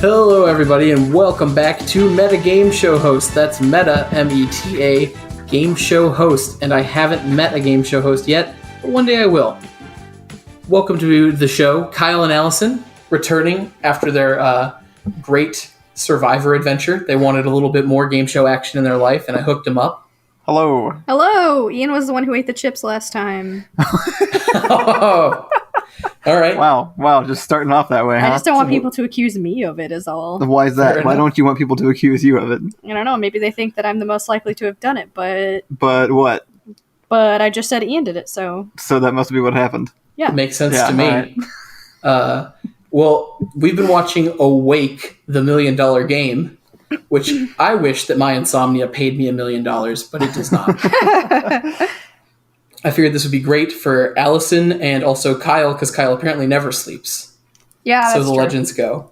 Hello, everybody, and welcome back to Metagame Show Host. That's Meta, M-E-T-A, Game Show Host. And I haven't met a game show host yet, but one day I will. Welcome to the show, Kyle and Allison, returning after their great Survivor adventure. They wanted a little bit more game show action in their life, and I hooked them up. Hello. Hello. Ian was the one who ate the chips last time. Oh. All right. Wow. Just starting off that way, huh? I just don't want people to accuse me of it, is all. Why is that? Why don't you want people to accuse you of it? I don't know. Maybe they think that I'm the most likely to have done it, but... But what? But I just said Ian did it, so... So that must be what happened. Yeah. Makes sense to me. Right. Well, we've been watching Awake, the $1 Million Game, which I wish that my insomnia paid me $1 million, but it does not. I figured this would be great for Allison and also Kyle, because Kyle apparently never sleeps. Yeah, that's so the true. legends go.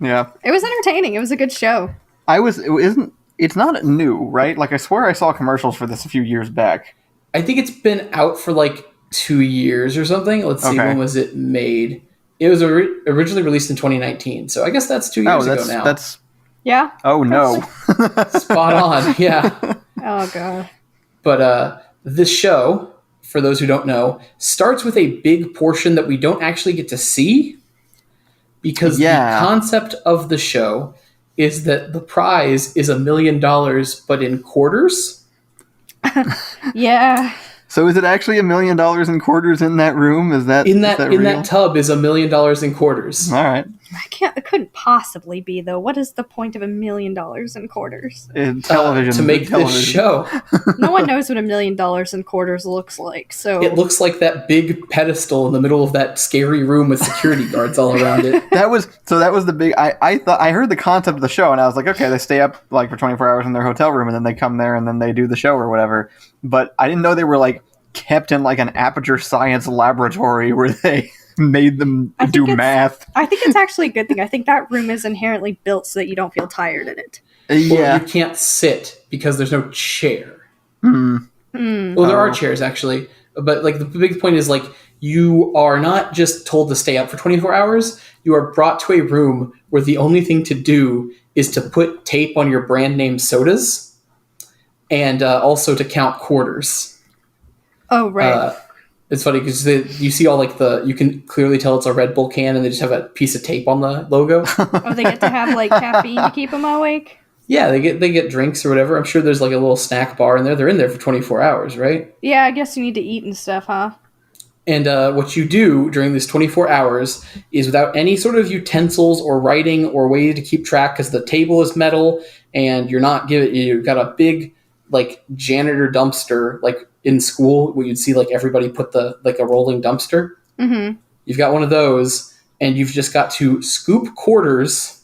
Yeah. It was entertaining. It was a good show. It's not new, right? Like, I swear I saw commercials for this a few years back. I think it's been out for like 2 years or something. Let's see, when was it made? It was originally released in 2019, so I guess that's 2 years ago now. Yeah? Oh, no. Spot on, yeah. Oh, God. But this show, for those who don't know, starts with a big portion that we don't actually get to see, because the concept of the show is that the prize is $1 million, but in quarters. Yeah. So is it actually $1 million in quarters in that room? Is that in that tub is $1 million in quarters? All right. It couldn't possibly be, though. What is the point of $1 million in quarters? In television. To make this show. No one knows what $1 million in quarters looks like, so... It looks like that big pedestal in the middle of that scary room with security guards all around it. That was the big... I heard the concept of the show, and I was like, okay, they stay up like for 24 hours in their hotel room, and then they come there, and then they do the show or whatever. But I didn't know they were like kept in like an aperture science laboratory where they made them do math. I think it's actually a good thing. I think that room is inherently built so that you don't feel tired in it. Yeah. Well, you can't sit because there's no chair. Well, there are chairs actually, but like the big point is like you are not just told to stay up for 24 hours. You are brought to a room where the only thing to do is to put tape on your brand name sodas and also to count quarters. Oh, right. It's funny because you see all like you can clearly tell it's a Red Bull can and they just have a piece of tape on the logo. Oh, they get to have like caffeine to keep them awake? Yeah, they get drinks or whatever. I'm sure there's like a little snack bar in there. They're in there for 24 hours, right? Yeah, I guess you need to eat and stuff, huh? And what you do during these 24 hours is without any sort of utensils or writing or way to keep track because the table is metal and you've got a big like janitor dumpster like in school where you'd see like everybody put a rolling dumpster. Mm-hmm. You've got one of those and you've just got to scoop quarters,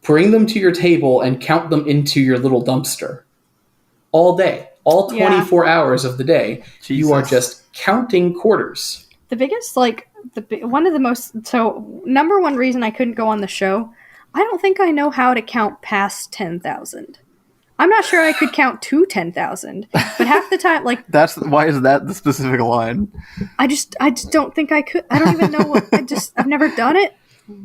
bring them to your table and count them into your little dumpster all day, all 24 hours of the day. Jesus. You are just counting quarters. The biggest, number one reason I couldn't go on the show, I don't think I know how to count past 10,000. I'm not sure I could count to 10,000, but half the time, like... Why is that the specific line? I just don't think I could. I don't even know I've never done it.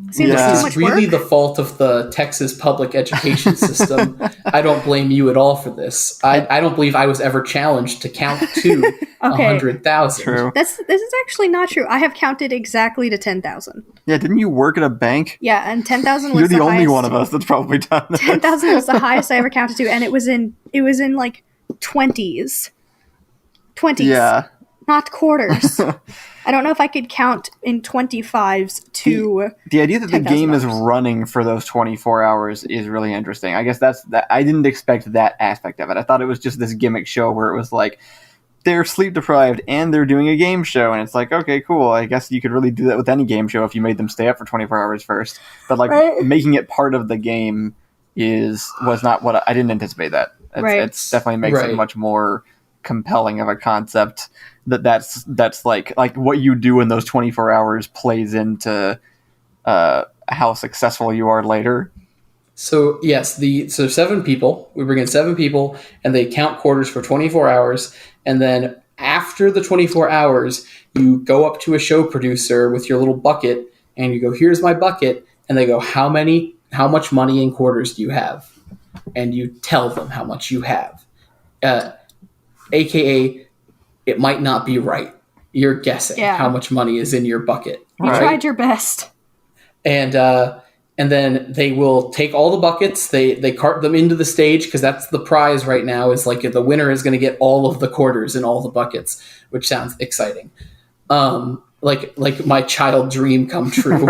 Seems like too much It's really the fault of the Texas public education system. I don't blame you at all for this. I don't believe I was ever challenged to count to 100,000. True. This is actually not true. I have counted exactly to 10,000. Yeah, didn't you work at a bank? Yeah, and 10,000 was You're the only highest. one of us that's probably done this. 10,000 was the highest I ever counted to, and it was in like 20s. 20s. Yeah. Not quarters. I don't know if I could count in 25s to the idea that the game is running for those 24 hours is really interesting. I guess that I didn't expect that aspect of it. I thought it was just this gimmick show where it was like they're sleep deprived and they're doing a game show, and it's like, okay, cool. I guess you could really do that with any game show if you made them stay up for 24 hours first. But like making it part of the game was not what I didn't anticipate that. It's definitely makes it much more compelling of a concept that's like what you do in those 24 hours plays into how successful you are later. So yes, so 7 people, we bring in 7 people and they count quarters for 24 hours. And then after the 24 hours, you go up to a show producer with your little bucket and you go, here's my bucket. and they go, how much money in quarters do you have? And you tell them how much you have. AKA, it might not be right. You're guessing how much money is in your bucket. You tried your best. And then they will take all the buckets. They cart them into the stage because that's the prize right now. Is like the winner is going to get all of the quarters in all the buckets, which sounds exciting. Like my child dream come true.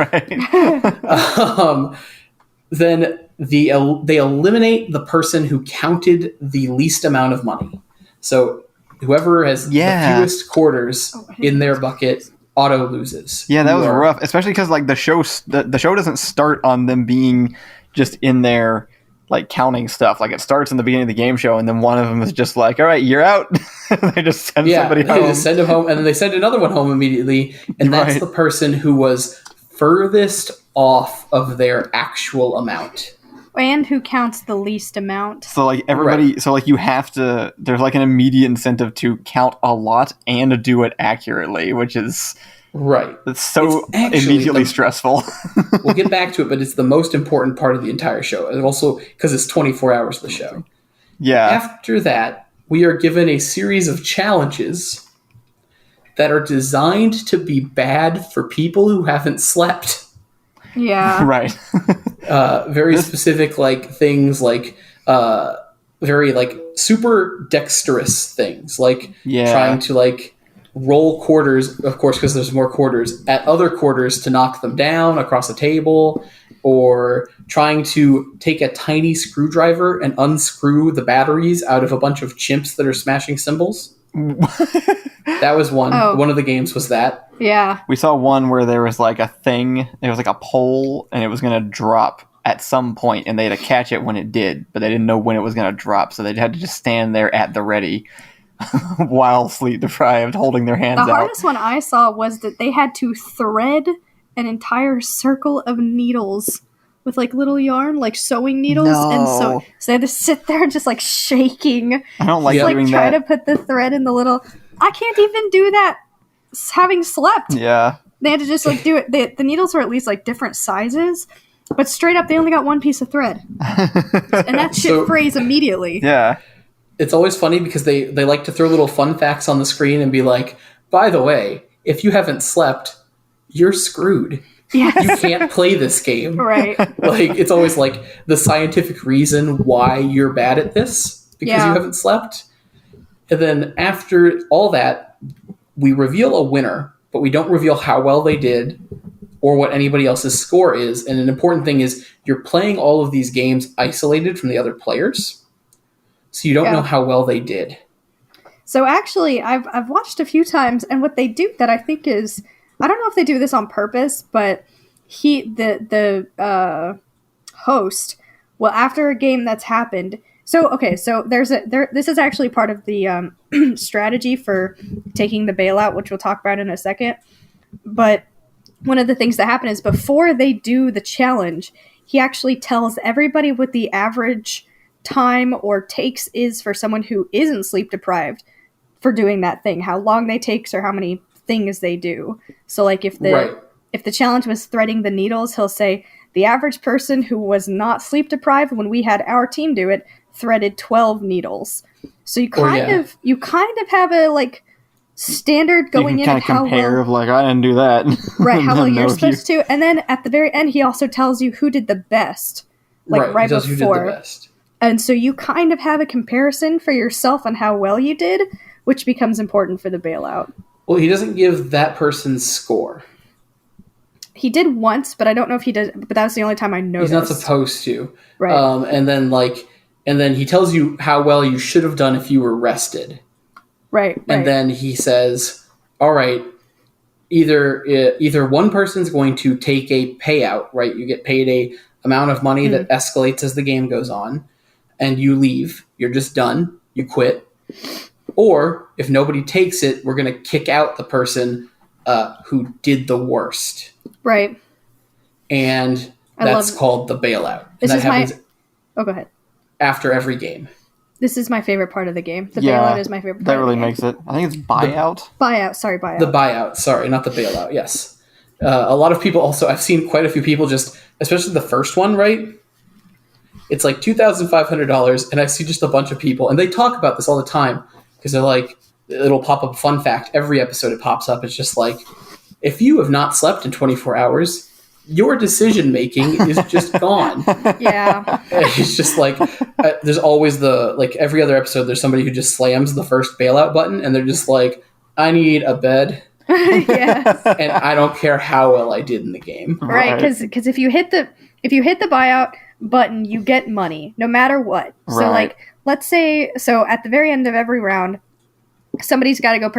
Then they eliminate the person who counted the least amount of money. So whoever has the fewest quarters in their bucket auto loses. Yeah, that was rough, especially because like the show doesn't start on them being just in there like counting stuff. Like it starts in the beginning of the game show, and then one of them is just like, "All right, you're out." They just send somebody home. They just send him home, and then they send another one home immediately, and that's the person who was furthest off of their actual amount. And who counts the least amount. So like everybody, so like you have to, there's like an immediate incentive to count a lot and do it accurately, which is it's so immediately stressful. We'll get back to it, but it's the most important part of the entire show. And also because it's 24 hours of the show. Yeah. After that, we are given a series of challenges that are designed to be bad for people who haven't slept. Yeah. Right. Very specific, like things like very like super dexterous things, like trying to like roll quarters, of course, because there's more quarters at other quarters to knock them down across a table, or trying to take a tiny screwdriver and unscrew the batteries out of a bunch of chimps that are smashing cymbals. That was one. Oh. One of the games was that. Yeah. We saw one where there was like a thing, there was like a pole, and it was going to drop at some point, and they had to catch it when it did, but they didn't know when it was going to drop, so they had to just stand there at the ready while sleep deprived, holding their hands out. The hardest one I saw was that they had to thread an entire circle of needles with like little yarn, like sewing needles, and so they had to sit there just like shaking. I don't like doing try that. to put the thread in the little. I can't even do that having slept. Yeah, they had to just like do it. The needles were at least like different sizes, but straight up they only got one piece of thread, and that shit frays immediately. Yeah, it's always funny because they like to throw little fun facts on the screen and be like, by the way, if you haven't slept, you're screwed. Yes. You can't play this game. Right. Like, it's always like the scientific reason why you're bad at this because you haven't slept. And then after all that, we reveal a winner, but we don't reveal how well they did or what anybody else's score is. And an important thing is you're playing all of these games isolated from the other players. So you don't know how well they did. So actually, I've watched a few times, and what they do that I think is, I don't know if they do this on purpose, but the host will, after a game that's happened. So this is actually part of the strategy for taking the bailout, which we'll talk about in a second. But one of the things that happen is before they do the challenge, he actually tells everybody what the average time or takes is for someone who isn't sleep deprived for doing that thing, how long they takes or how many things they do. So like if the challenge was threading the needles, he'll say the average person who was not sleep deprived when we had our team do it threaded 12 needles. So you kind of have a like standard going in of how compare well, of like I didn't do that. Right, how well you're supposed to. And then at the very end he also tells you who did the best. Like right before. Who did the best. And so you kind of have a comparison for yourself on how well you did, which becomes important for the bailout. Well, he doesn't give that person's score. He did once, but I don't know if he did. But that was the only time I noticed. He's not supposed to. Right. And then he tells you how well you should have done if you were rested. Right. And then he says, "All right, either one person's going to take a payout. Right, you get paid a amount of money that escalates as the game goes on, and you leave. You're just done. You quit." Or, if nobody takes it, we're going to kick out the person who did the worst. Right. And that's called the bailout. This and is happens go ahead. After every game. This is my favorite part of the game. The bailout is my favorite part that really makes it. I think it's buyout. Buyout. Sorry, buyout. The buyout. Sorry, not the bailout. Yes. A lot of people also, I've seen quite a few people just, especially the first one, right? It's like $2,500, and I see just a bunch of people, and they talk about this all the time because they're like, it'll pop up fun fact. Every episode it pops up. It's just like, if you have not slept in 24 hours, your decision making is just gone. Yeah. It's just like, there's always every other episode, there's somebody who just slams the first bailout button, and they're just like, I need a bed. Yes. And I don't care how well I did in the game. Right, because if you hit the buyout button, you get money no matter what. So like, let's say, at the very end of every round, somebody's got to go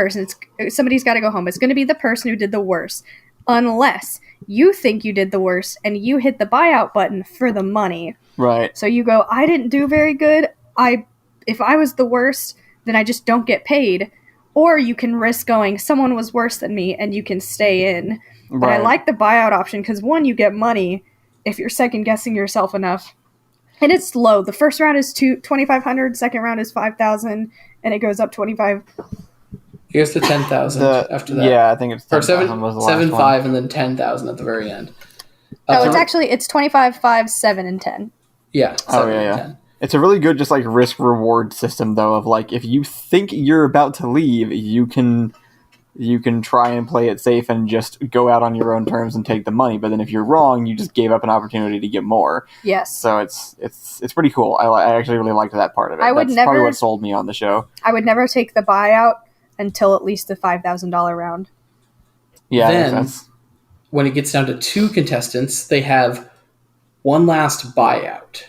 somebody's got to go home. It's going to be the person who did the worst, unless you think you did the worst and you hit the buyout button for the money. Right. So you go, I didn't do very good. If I was the worst, then I just don't get paid. Or you can risk going, someone was worse than me, and you can stay in. Right. But I like the buyout option because, one, you get money if you're second guessing yourself enough. And it's low. The first round is $2,500, second round is $5,000, and it goes up 25. It goes to 10,000 after that. Yeah, I think it's 10,000 was the last 7,500 and then 10,000 at the very end. It's 25, 5, 7, and 10. Yeah. 7 and 10. It's a really good just like risk reward system though, of like, if you think you're about to leave, you can try and play it safe and just go out on your own terms and take the money. But then if you're wrong, you just gave up an opportunity to get more. Yes. So it's pretty cool. I actually really liked that part of it. That's probably what sold me on the show. I would never take the buyout until at least the $5,000 round. Yeah. Then, when it gets down to 2 contestants, they have one last buyout.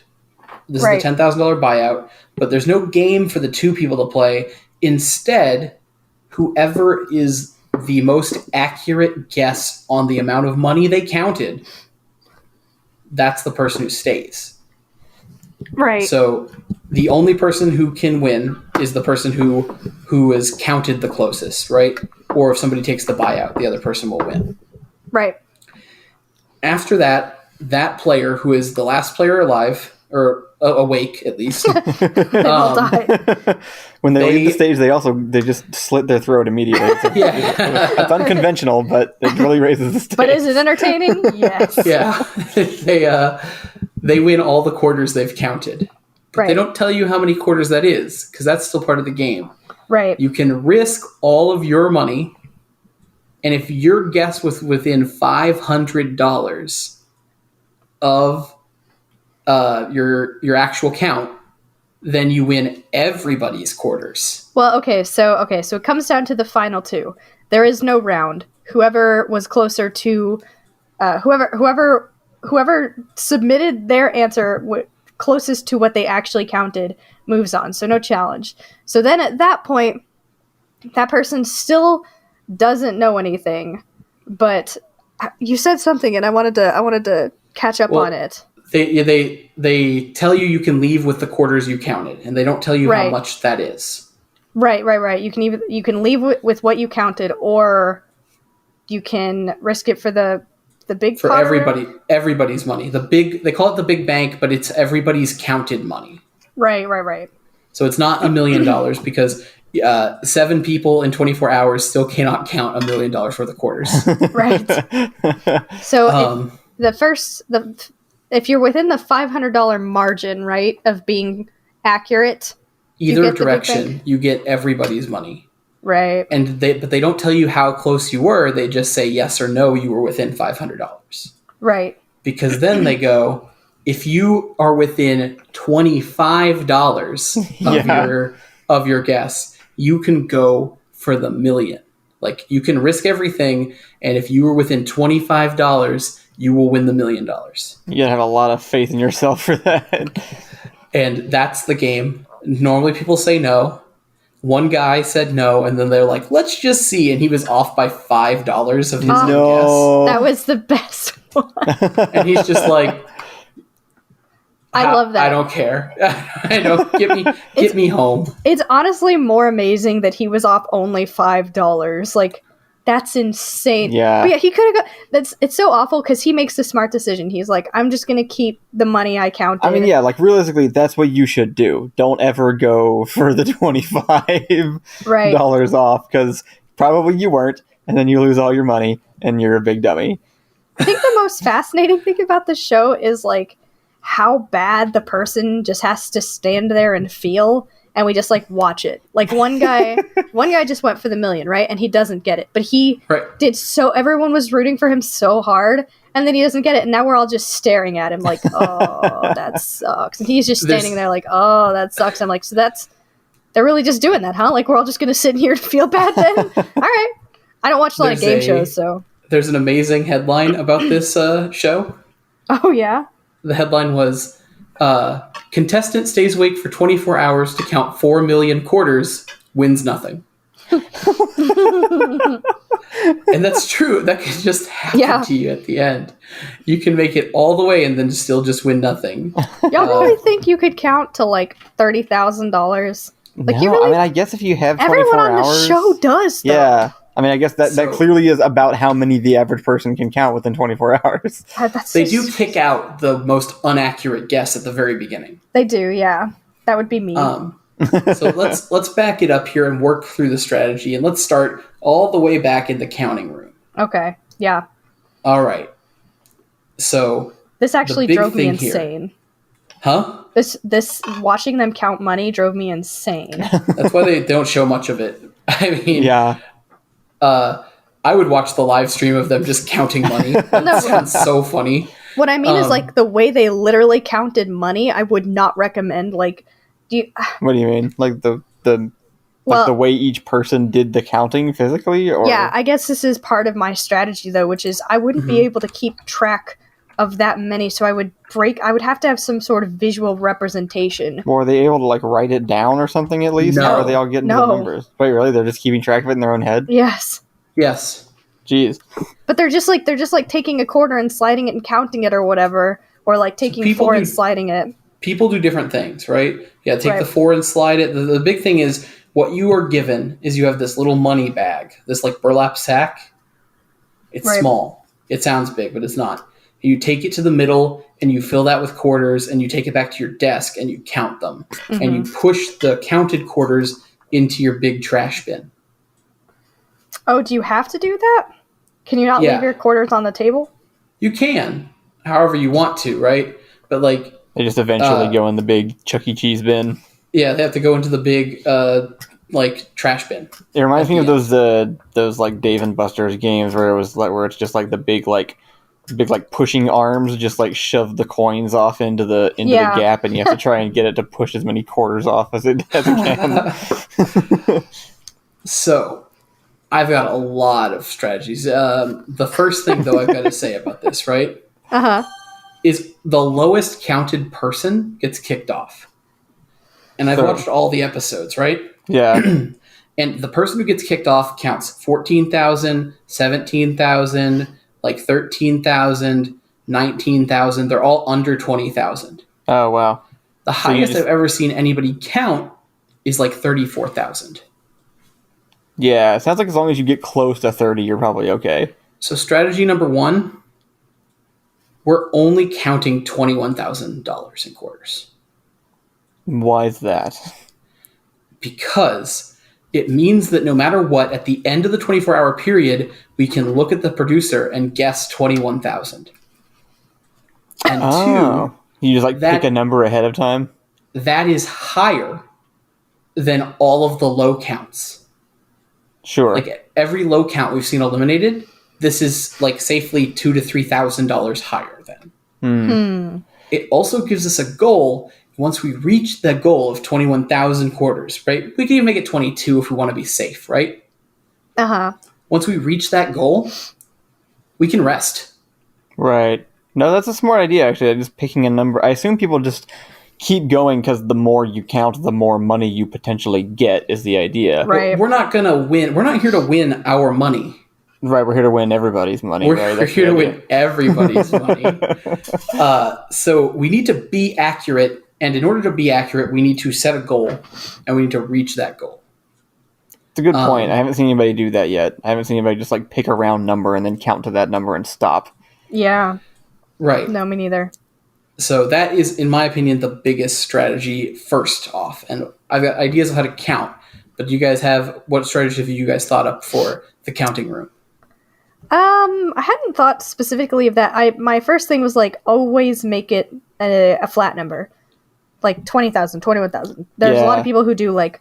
This is the $10,000 buyout, but there's no game for the 2 people to play. Instead, whoever is the most accurate guess on the amount of money they counted, that's the person who stays. Right. So the only person who can win is the person who has counted the closest, right? Or if somebody takes the buyout, the other person will win. Right. After That player who is the last player alive, or awake at least, when they leave the stage, they just slit their throat immediately. It's unconventional, but it really raises the stakes. But is it entertaining? Yes. Yeah. They win all the quarters they've counted. But they don't tell you how many quarters that is, because that's still part of the game. Right. You can risk all of your money, and if your guess was within $500 of your actual count, then you win everybody's quarters. Well, so it comes down to the final 2. There is no round. Whoever was closer to whoever submitted their answer closest to what they actually counted moves on. So no challenge. So then at that point, that person still doesn't know anything. But you said something, and I wanted to catch up on it. They tell you can leave with the quarters you counted, and they don't tell you how much that is. Right. You can leave with what you counted, or you can risk it for the big for potter. everybody's money. They call it the big bank, but it's everybody's counted money. Right. So it's not $1 million because 7 people in 24 hours still cannot count $1 million worth of quarters. Right. So if you're within the $500 margin, right, of being accurate, either direction, you get everybody's money. Right. But they don't tell you how close you were. They just say yes or no, you were within $500. Right. Because then they go, if you are within $25 of your guess, you can go for the million. Like, you can risk everything, and if you were within $25, you will win the $1 million. You gotta have a lot of faith in yourself for that. And that's the game. Normally people say no. One guy said no, and then they're like, let's just see. And he was off by $5 of his own guess. That was the best one. And he's just like, I love that. I don't care. I know. Get me home. It's honestly more amazing that he was off only $5. Like, that's insane. Yeah. But yeah, he could have it's so awful because he makes the smart decision. He's like, I'm just going to keep the money I counted. I mean, yeah, like, realistically, that's what you should do. Don't ever go for the $25 off, because probably you weren't. and then you lose all your money, and you're a big dummy. I think the most fascinating thing about the show is like how bad the person just has to stand there and feel, and we just like watch it. Like one guy just went for the million, right? And he doesn't get it, but he did so. Everyone was rooting for him so hard, and then he doesn't get it, and now we're all just staring at him like, oh, that sucks. And he's just standing there like, oh, that sucks. I'm like, so they're really just doing that, huh? Like we're all just gonna sit here and feel bad then? All right. I don't watch a lot of game shows, so. There's an amazing headline about this show. Oh, yeah? The headline was, Contestant stays awake for 24 hours to count 4 million quarters, wins nothing. And that's true. That can just happen to you at the end. You can make it all the way and then still just win nothing. Y'all really think you could count to like $30,000? Like, no, you really, I mean, I guess if you have 24 everyone on hours, the show does, though. Yeah. I mean, I guess that clearly is about how many the average person can count within 24 hours. They do kick out the most inaccurate guess at the very beginning. They do, yeah. That would be me. So let's back it up here and work through the strategy, and let's start all the way back in the counting room. Okay, yeah. All right. So this actually drove me insane. Huh? This watching them count money drove me insane. That's why they don't show much of it. I mean, yeah. I would watch the live stream of them just counting money. That sounds so funny. What I mean is, like, the way they literally counted money, I would not recommend. Like, what do you mean? Like the way each person did the counting physically? Or? Yeah, I guess this is part of my strategy, though, which is I wouldn't be able to keep track of that many, so I would have to have some sort of visual representation. Or are they able to, like, write it down or something at least? No. Or are they all getting the numbers? Wait, really? They're just keeping track of it in their own head? Yes. Jeez. But they're just like taking a quarter and sliding it and counting it or whatever, or like taking four and sliding it. People do different things, right? Yeah, take the 4 and slide it. The big thing is what you are given is you have this little money bag, this like burlap sack. It's small. It sounds big, but it's not. You take it to the middle and you fill that with quarters and you take it back to your desk and you count them. Mm-hmm. And you push the counted quarters into your big trash bin. Oh, do you have to do that? Can you not leave your quarters on the table? You can, however you want to, right? But like... They just eventually go in the big Chuck E. Cheese bin. Yeah, they have to go into the big like trash bin. It reminds me of those like Dave and Buster's games where it's just like the big pushing arms just like shove the coins off into the gap, and you have to try and get it to push as many quarters off as it can. So, I've got a lot of strategies. The first thing though I've got to say about this, right? Is the lowest counted person gets kicked off. And I've watched all the episodes, right? Yeah. And the person who gets kicked off counts 14,000, 17,000, like 13,000, 19,000. They're all under 20,000. Oh, wow. The highest I've ever seen anybody count is like 34,000. Yeah, it sounds like as long as you get close to 30, you're probably okay. So strategy number 1, we're only counting $21,000 in quarters. Why is that? Because it means that no matter what, at the end of the 24-hour period, we can look at the producer and guess 21,000. And two, you just like pick a number ahead of time? That is higher than all of the low counts. Sure. Like every low count we've seen eliminated, this is like safely $2,000 to $3,000 higher than. It also gives us a goal. Once we reach the goal of 21,000 quarters, right? We can even make it 22 if we want to be safe, right? Once we reach that goal, we can rest. Right. No, that's a smart idea, actually. Just picking a number. I assume people just keep going because the more you count, the more money you potentially get is the idea. Right. We're not going to win. We're not here to win our money. Right, we're here to win everybody's money. We're here to win everybody's money. So we need to be accurate. And in order to be accurate, we need to set a goal, and we need to reach that goal. It's a good point. I haven't seen anybody do that yet. I haven't seen anybody just like pick a round number and then count to that number and stop. Yeah. Right. No, me neither. So that is, in my opinion, the biggest strategy first off. And I've got ideas of how to count. But do you guys have, what strategy have you guys thought up for the counting room? I hadn't thought specifically of that. My first thing was like always make it a flat number, like 20,000, 21,000. There's a lot of people who do like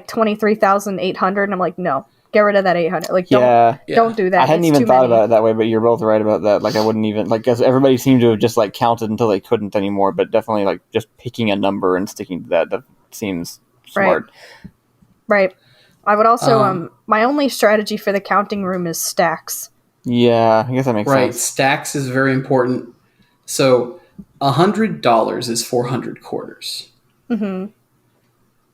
23,800, and I'm like, no, get rid of that 800. Like, don't do that. I hadn't even thought about it that way, but you're both right about that. Like, I wouldn't even like, because everybody seemed to have just like counted until they couldn't anymore. But definitely, like, just picking a number and sticking to that seems smart. Right. I would also my only strategy for the counting room is stacks. Yeah, I guess that makes sense. Right, stacks is very important. So $100 is 400 quarters. Mm-hmm.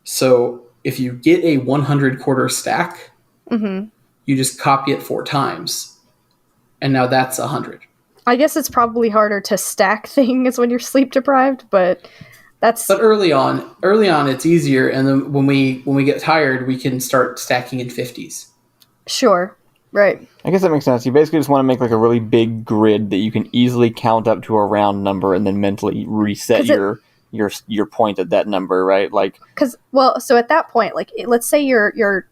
So if you get a 100 quarter stack, mm-hmm. you just copy it 4 times, and now that's 100. I guess it's probably harder to stack things when you're sleep deprived, but that's. But early on, it's easier, and then when we get tired, we can start stacking in 50s. Sure. Right. I guess that makes sense. You basically just want to make like a really big grid that you can easily count up to a round number and then mentally reset your point at that number, right? Like, so at that point, like, let's say you're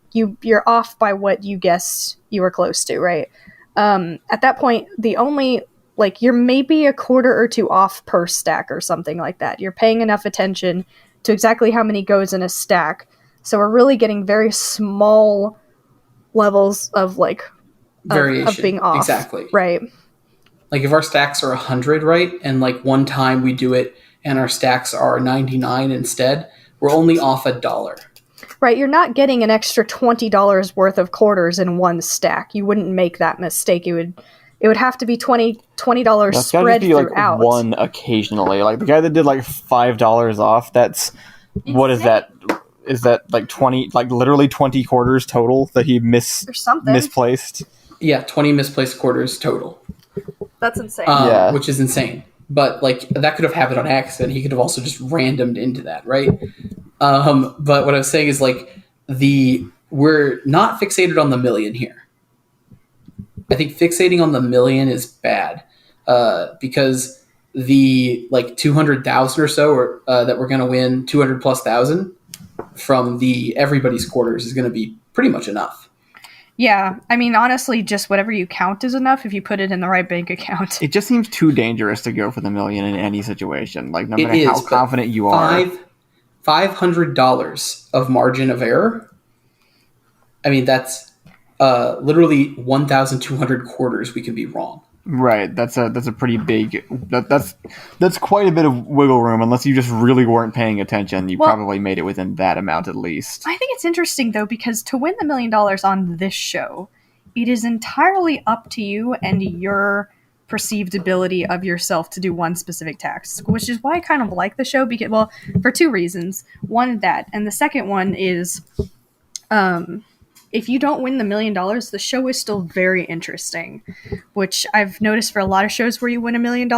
off by what you guessed you were close to, right? At that point, the only, like, you're maybe a quarter or two off per stack or something like that. You're paying enough attention to exactly how many goes in a stack. So we're really getting very small levels of like variation of being off. Exactly. Right. Like if our stacks are 100, right? And like one time we do it and our stacks are 99 instead, we're only off $1. Right, you're not getting an extra $20 worth of quarters in one stack. You wouldn't make that mistake. It would have to be $20 spread throughout. Like one occasionally. Like the guy that did like $5 off, that's insane. What is that? Is that like 20, like literally 20 quarters total that he misplaced? Yeah, 20 misplaced quarters total. That's insane. Which is insane. But like that could have happened on accident. He could have also just randomed into that, right? But what I was saying is like we're not fixated on the million here. I think fixating on the million is bad because the like 200,000 or so, or that we're going to win 200 plus thousand from the everybody's quarters is going to be pretty much enough. Yeah, I mean, honestly, just whatever you count is enough if you put it in the right bank account. It just seems too dangerous to go for the million in any situation. Like, no matter how confident you are. $500 of margin of error. I mean, that's literally 1,200 quarters we could be wrong. Right, that's a pretty big. That's quite a bit of wiggle room. Unless you just really weren't paying attention, you probably made it within that amount at least. I think it's interesting though, because to win the $1 million on this show, it is entirely up to you and your perceived ability of yourself to do one specific task, which is why I kind of like the show, because, well, for 2 reasons. One, that, and the second one is, if you don't win the $1 million, the show is still very interesting, which I've noticed for a lot of shows where you win $1 million.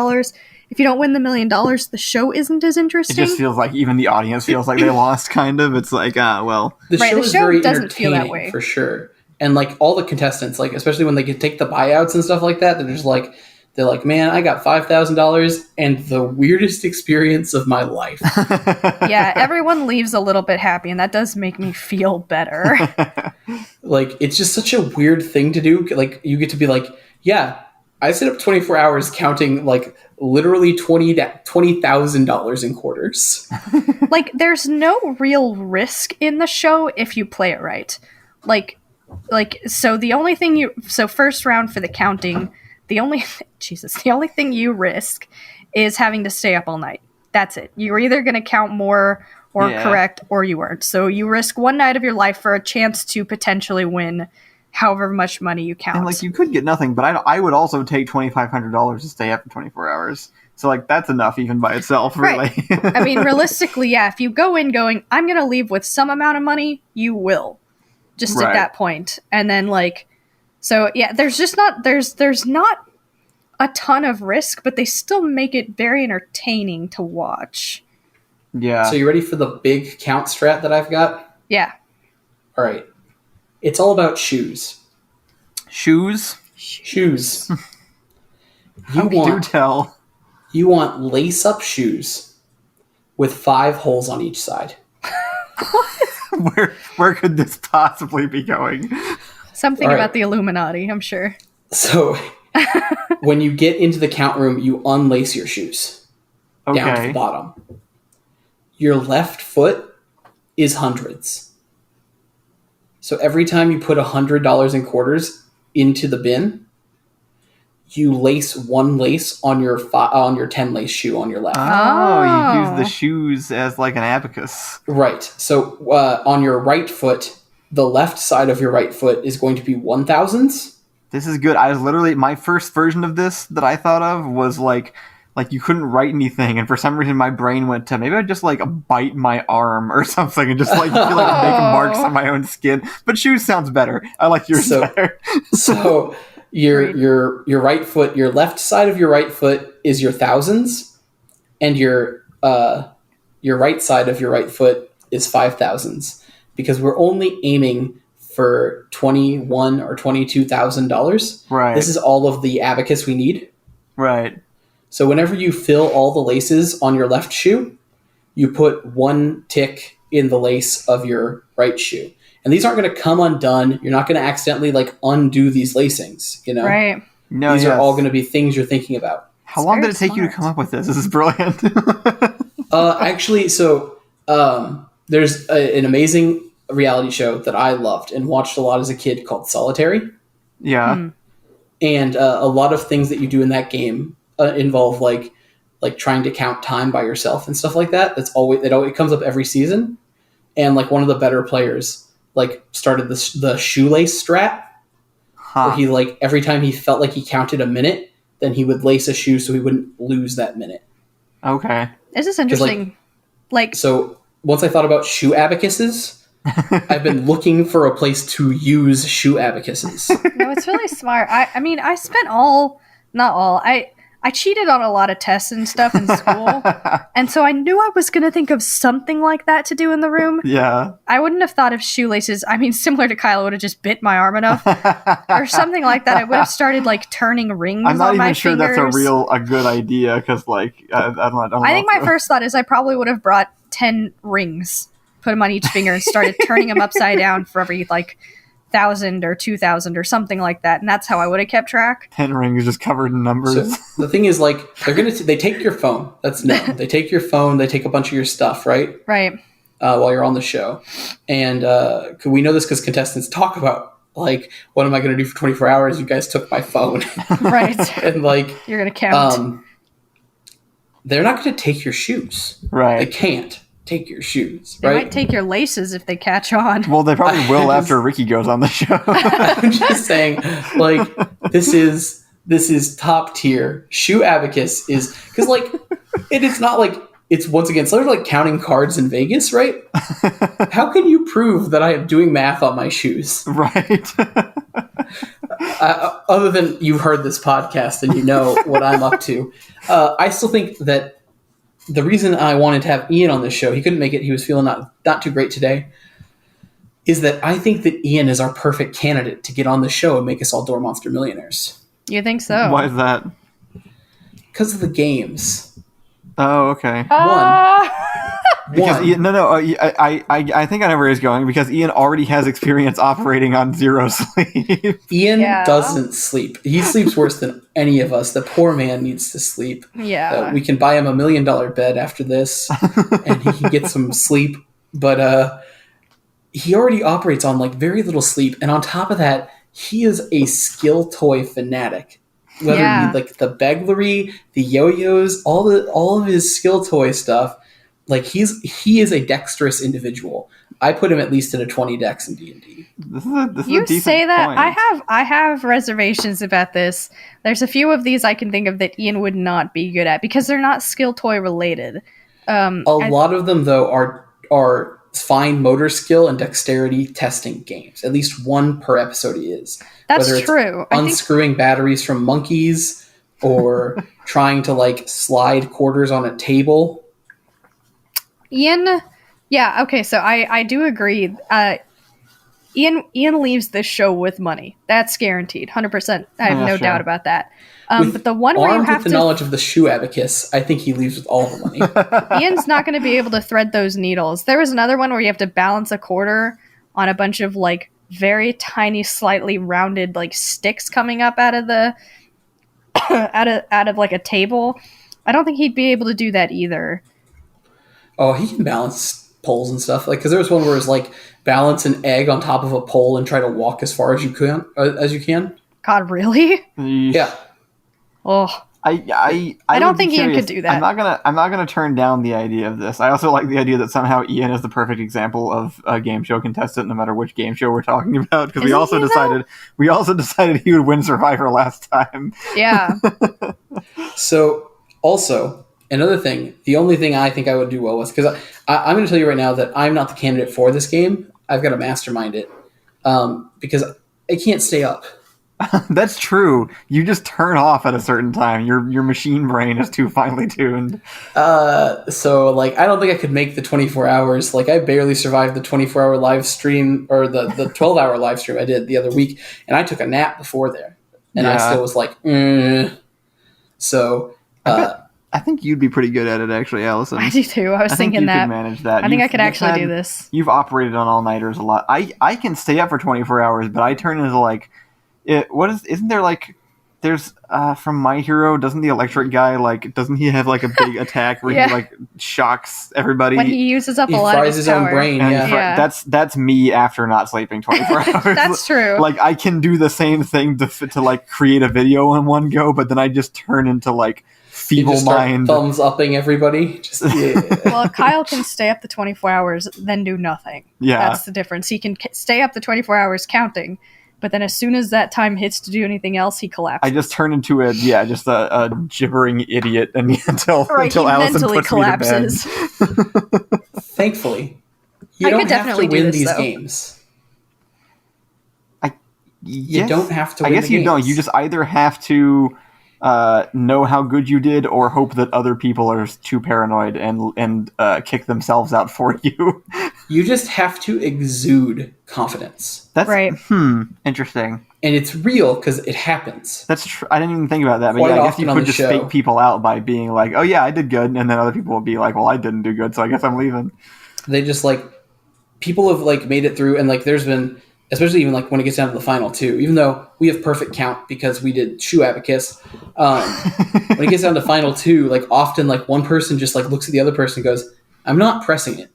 If you don't win the $1 million, the show isn't as interesting. It just feels like even the audience feels like they lost, kind of. It's like, well. The show is very entertaining, for sure. And like all the contestants, like especially when they can take the buyouts and stuff like that, they're like, man, I got $5,000 and the weirdest experience of my life. Yeah, everyone leaves a little bit happy, and that does make me feel better. Like, it's just such a weird thing to do. Like, you get to be like, yeah, I sit up 24 hours counting, like, literally $20,000 in quarters. Like, there's no real risk in the show if you play it right. Like, so the only thing first round for the counting, the only thing you risk is having to stay up all night. That's it. You're either going to count more or correct, or you weren't. So you risk one night of your life for a chance to potentially win however much money you count. And like, you could get nothing, but I would also take $2,500 to stay up for 24 hours. So like, that's enough even by itself, really. Right. I mean, realistically, yeah, if you go in going, I'm going to leave with some amount of money, you will. Just at that point. And then like, so yeah, there's not a ton of risk, but they still make it very entertaining to watch. Yeah. So you ready for the big count strat that I've got? Yeah. All right. It's all about shoes. Shoes. Do tell. You want lace-up shoes with 5 holes on each side. Where could this possibly be going? Something All right. about the Illuminati, I'm sure. So when you get into the count room, you unlace your shoes down to the bottom. Your left foot is hundreds. So every time you put $100 in quarters into the bin, you lace one lace on your 10 lace shoe on your left. Oh, you use the shoes as like an abacus. Right. So on your right foot, the left side of your right foot is going to be 1,000s. This is good. I was literally, my first version of this that I thought of was like you couldn't write anything, and for some reason my brain went to maybe I'd just like bite my arm or something and just like feel like make marks on my own skin. But shoes sounds better. I like yours better. So your right foot, your left side of your right foot is your thousands, and your right side of your right foot is 5,000s, because we're only aiming for $21,000 or $22,000. Right. This is all of the abacus we need. Right. So whenever you fill all the laces on your left shoe, you put one tick in the lace of your right shoe. And these aren't going to come undone. You're not going to accidentally like undo these lacings, you know? Right. No, these are all going to be things you're thinking about. How long did it take you to come up with this? This is brilliant. Actually, so there's an amazing reality show that I loved and watched a lot as a kid called Solitary. Yeah. And a lot of things that you do in that game involve like trying to count time by yourself and stuff like that. It comes up every season. And like one of the better players like started the shoelace strat, where he like every time he felt like he counted a minute, then he would lace a shoe so he wouldn't lose that minute. Okay. This is interesting. So once I thought about shoe abacuses, I've been looking for a place to use shoe abacuses. No, it's really smart. I mean, I spent not all. I cheated on a lot of tests and stuff in school. And so I knew I was going to think of something like that to do in the room. Yeah. I wouldn't have thought of shoelaces. I mean, similar to Kyle, I would have just bit my arm enough. Or something like that. I would have started, like, turning rings on my fingers. I'm not even sure that's a good idea, because, like, I don't know. I think my first thought is I probably would have brought 10 rings, put them on each finger, and started turning them upside down for every, like, 1,000 or 2,000 or something like that, and that's how I would have kept track. 10 rings just covered in numbers. So the thing is, like, they take your phone. That's known. They take your phone. They take a bunch of your stuff, right? Right. While you're on the show, and we know this because contestants talk about like, what am I going to do for 24 hours? You guys took my phone, right? And like, you're going to count. They're not going to take your shoes, right? They can't take your shoes, they might take your laces if they catch on. Well, they probably will after Ricky goes on the show. I'm just saying, like, this is top tier. Shoe abacus is, because like it is not like it's once again sort of like counting cards in Vegas, right? How can you prove that I am doing math on my shoes, right? Other than you've heard this podcast and you know what I'm up to. I still think that the reason I wanted to have Ian on this show, he couldn't make it, he was feeling not too great today, is that I think that Ian is our perfect candidate to get on the show and make us all Door Monster millionaires. You think so? Why is that? Because of the games. Oh, okay. Because Ian, I think I know where he's going, because Ian already has experience operating on zero sleep. Ian doesn't sleep. He sleeps worse than any of us. The poor man needs to sleep. Yeah. We can buy him $1 million bed after this, and he can get some sleep. But he already operates on like very little sleep, and on top of that, he is a skill toy fanatic. Whether it be like the beglery, the yo-yos, all of his skill toy stuff. Like he is a dexterous individual. I put him at least in a 20 dex in D&D. You say that point. I have reservations about this. There's a few of these I can think of that Ian would not be good at because they're not skill toy related. A lot of them though are fine motor skill and dexterity testing games. At least one per episode he is. That's Whether it's true. Unscrewing batteries from monkeys or trying to like slide quarters on a table. Ian, yeah, okay, so I do agree. Ian leaves this show with money. That's guaranteed, 100%. I have no doubt about that. But the one where you have with the knowledge of the shoe abacus, I think he leaves with all the money. Ian's not going to be able to thread those needles. There was another one where you have to balance a quarter on a bunch of like very tiny, slightly rounded like sticks coming up out of the out of like a table. I don't think he'd be able to do that either. Oh, he can balance poles and stuff. Like, because there was one where it's like balance an egg on top of a pole and try to walk as far as you can. God, really? Yeah. Oh, I don't would be think Ian curious. could do that. I'm not gonna turn down the idea of this. I also like the idea that somehow Ian is the perfect example of a game show contestant, no matter which game show we're talking about. Because we also decided he would win Survivor last time. Yeah. So, also, another thing, the only thing I think I would do well with, because I'm going to tell you right now that I'm not the candidate for this game. I've got to mastermind it because I can't stay up. That's true. You just turn off at a certain time. Your machine brain is too finely tuned. So, like, I don't think I could make the 24 hours. Like, I barely survived the 24-hour live stream, or the 12-hour live stream I did the other week, and I took a nap before there. And I still was like, So, I think you'd be pretty good at it, actually, Allison. I do too. I was thinking that. that. Could manage that. I think I could actually do this. You've operated on all-nighters a lot. I can stay up for 24 hours, but I turn into like... isn't there like... There's, from My Hero, doesn't the electric guy, like... Doesn't he have like a big attack where he like shocks everybody? When he uses up a lot of his own power. brain, yeah. That's me after not sleeping 24 hours. That's true. Like, I can do the same thing to like create a video in one go, but then I just turn into like feeble mind. Thumbs upping everybody. Just, Well, Kyle can stay up the 24 hours, then do nothing. Yeah. That's the difference. He can stay up the 24 hours counting, but then as soon as that time hits to do anything else, he collapses. I just turn into a gibbering idiot until he Allison mentally puts collapses. me to bed. Thankfully, you I don't could have definitely to do win this, these though. games. Yes. You don't have to I win guess the you games. don't. You just either have to know how good you did, or hope that other people are too paranoid and kick themselves out for you. You just have to exude confidence. That's right. Interesting. And it's real because it happens. That's true. I didn't even think about that, but Quite yeah, I guess often you on could the just show. fake people out by being like, "Oh yeah, I did good," and then other people will be like, "Well, I didn't do good, so I guess I'm leaving." They just like people have like made it through, and like there's been, especially even like when it gets down to the final two, even though we have perfect count because we did shoe abacus. When it gets down to final two, like often like one person just like looks at the other person and goes, "I'm not pressing it,"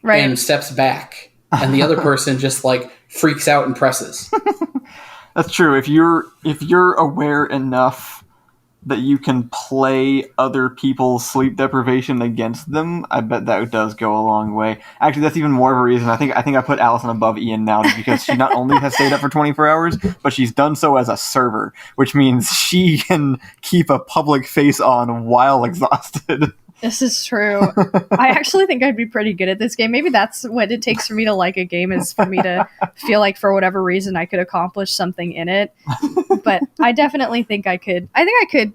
Right. and steps back, and the other person just like freaks out and presses. That's true. If you're aware enough that you can play other people's sleep deprivation against them, I bet that does go a long way. Actually, that's even more of a reason. I think I put Allison above Ian now because she not only has stayed up for 24 hours, but she's done so as a server, which means she can keep a public face on while exhausted. This is true. I actually think I'd be pretty good at this game. Maybe that's what it takes for me to like a game, is for me to feel like for whatever reason I could accomplish something in it. But I definitely think I could. I think I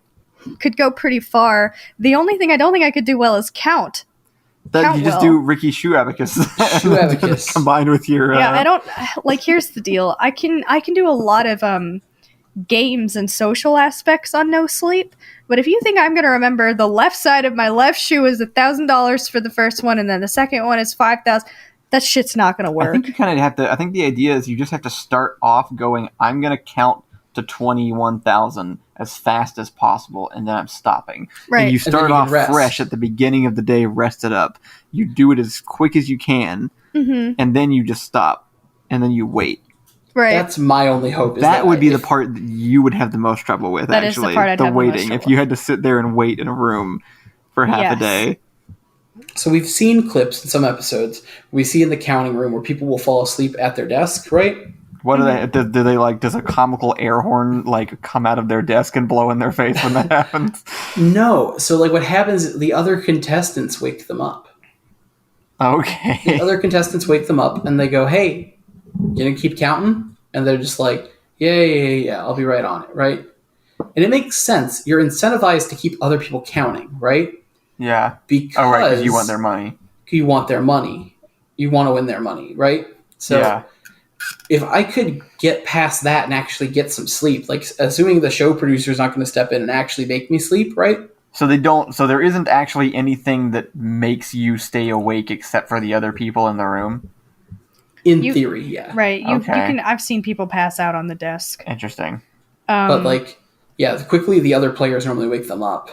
could go pretty far. The only thing I don't think I could do well is count. That you just do Ricky Shoe Abacus. Shoe abacus. Combined with your... Yeah, I don't... Like, here's the deal. I can do a lot of games and social aspects on no sleep. But if you think I'm going to remember the left side of my left shoe is $1,000 for the first one, and then the second one is $5,000, that shit's not going to work. I think you kind of have to... I think the idea is you just have to start off going, I'm going to count to 21,000 as fast as possible, and then I'm stopping. Right. And you start off rest. fresh at the beginning of the day, rested up. You do it as quick as you can, and then you just stop, and then you wait. Right. That's my only hope. That would be the part that you would have the most trouble with, That actually. is the part I'd have the most waiting. trouble If you had to sit there and wait in a room for half a day. So we've seen clips in some episodes. We see in the counting room where people will fall asleep at their desk, right? What do they? Do they like? Does a comical air horn like come out of their desk and blow in their face when that happens? No. So like what happens is the other contestants wake them up. Okay. The other contestants wake them up and they go, "Hey, you gonna keep counting?" And they're just like, yeah, I'll be right on it, right? And it makes sense. You're incentivized to keep other people counting, right? Yeah. Because you want their money. You want their money. You want to win their money, right? So if I could get past that and actually get some sleep, like assuming the show producer's not going to step in and actually make me sleep, right? So they don't. So there isn't actually anything that makes you stay awake except for the other people in the room. In theory, yeah. Right. You Okay. can. I've seen people pass out on the desk. Interesting. But like, yeah, quickly the other players normally wake them up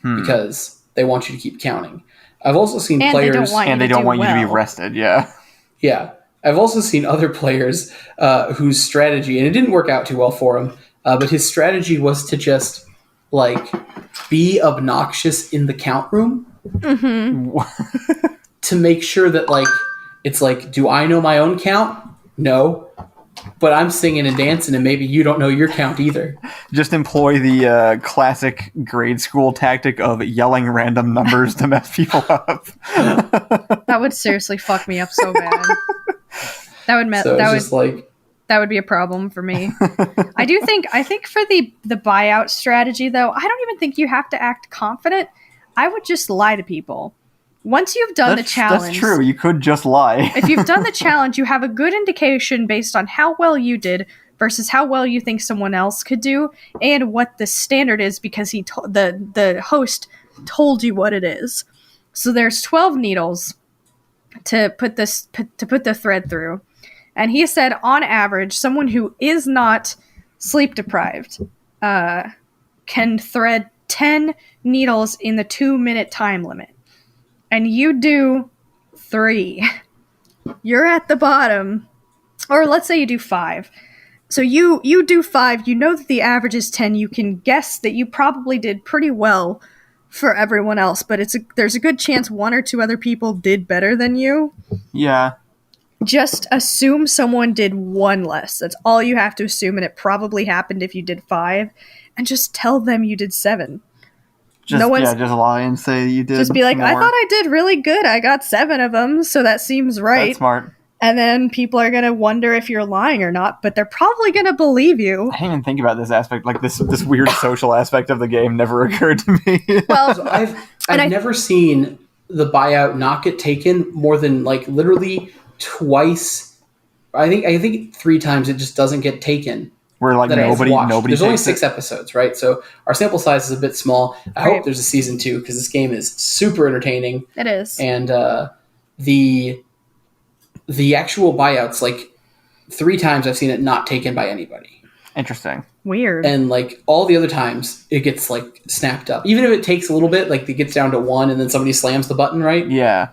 because they want you to keep counting. I've also seen players, they don't want you to be rested. Yeah. Yeah, I've also seen other players whose strategy, and it didn't work out too well for him, but his strategy was to just like be obnoxious in the count room to make sure that like it's like, do I know my own count? No. But I'm singing and dancing, and maybe you don't know your count either. Just employ the classic grade school tactic of yelling random numbers to mess people up. That would seriously fuck me up so bad. That would be a problem for me. I think for the buyout strategy though, I don't even think you have to act confident. I would just lie to people. Once you've done the challenge... That's true. You could just lie. If you've done the challenge, you have a good indication based on how well you did versus how well you think someone else could do and what the standard is because the host told you what it is. So there's 12 needles to put the thread through. And he said, on average, someone who is not sleep deprived can thread 10 needles in the 2-minute time limit. And you do 3. You're at the bottom. Or let's say you do 5. So you do 5. You know that the average is 10. You can guess that you probably did pretty well for everyone else. But there's a good chance 1 or 2 other people did better than you. Yeah. Just assume someone did 1 less. That's all you have to assume. And it probably happened if you did 5. And just tell them you did 7. Just lie and say you did. Just be like, more. I thought I did really good. I got 7 of them, so that seems right. That's smart. And then people are going to wonder if you're lying or not, but they're probably going to believe you. I didn't even think about this aspect. Like this weird social aspect of the game never occurred to me. Well, So I've never seen the buyout not get taken more than like literally twice. I think 3 times it just doesn't get taken. Where like nobody. There's only 6 episodes, right? So our sample size is a bit small. I hope there's a season 2 because this game is super entertaining. It is. And the actual buyouts, like 3 times I've seen it not taken by anybody. Interesting. Weird. And like all the other times it gets like snapped up. Even if it takes a little bit, like it gets down to 1 and then somebody slams the button, right? Yeah.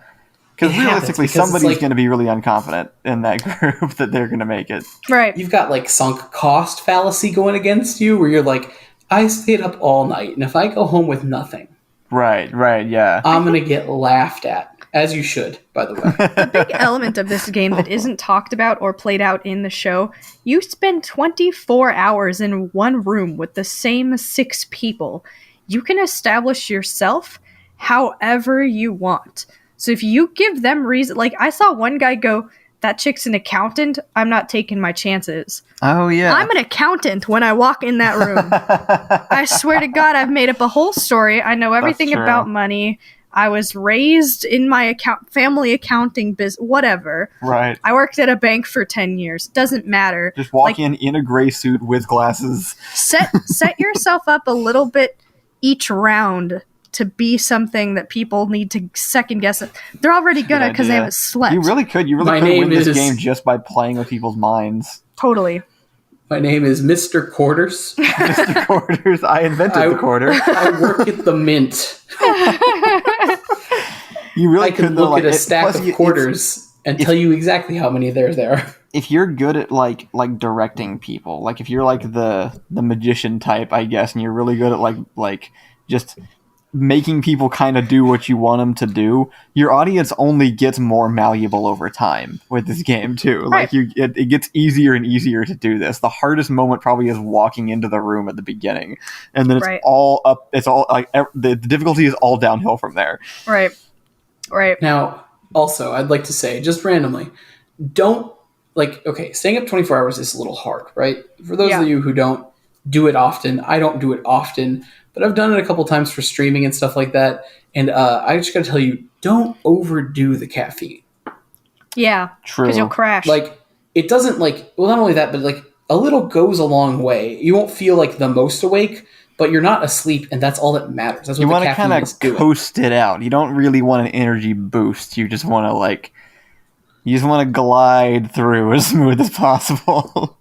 Because realistically, somebody's like, going to be really unconfident in that group that they're going to make it. Right. You've got like sunk cost fallacy going against you where you're like, I stayed up all night and if I go home with nothing, Right, yeah. I'm going to get laughed at. As you should, by the way. The big element of this game that isn't talked about or played out in the show, you spend 24 hours in one room with the same 6 people. You can establish yourself however you want. So if you give them reason, like I saw one guy go, that chick's an accountant, I'm not taking my chances. Oh, yeah. I'm an accountant when I walk in that room. I swear to God, I've made up a whole story. I know everything about money. I was raised in my family accounting business, whatever. Right. I worked at a bank for 10 years. Doesn't matter. Just walk in a gray suit with glasses. Set yourself up a little bit each round to be something that people need to second guess. They're already gonna because they haven't slept. You really could. You really could win this game just by playing with people's minds. Totally. My name is Mr. Quarters. Mr. Quarters. I invented the quarter. I work at the Mint. You really I can look at a stack of quarters and tell you exactly how many there are. If you're good at like directing people, like if you're like the magician type, I guess, and you're really good at like just making people kind of do what you want them to do, your audience only gets more malleable over time with this game too. Right. Like it gets easier and easier to do this. The hardest moment probably is walking into the room at the beginning, and then it's all up. It's all like the difficulty is all downhill from there. Right. Now, also, I'd like to say, just randomly, don't staying up 24 hours is a little hard, right? For those of you who don't do it often, I don't do it often, but I've done it a couple times for streaming and stuff like that. And I just got to tell you, don't overdo the caffeine. Yeah. True. Because you'll crash. Like, it doesn't not only that, but like a little goes a long way. You won't feel like the most awake, but you're not asleep, and that's all that matters. That's what the caffeine is doing. You want to kind of coast it out. You don't really want an energy boost. You just want to You just want to glide through as smooth as possible.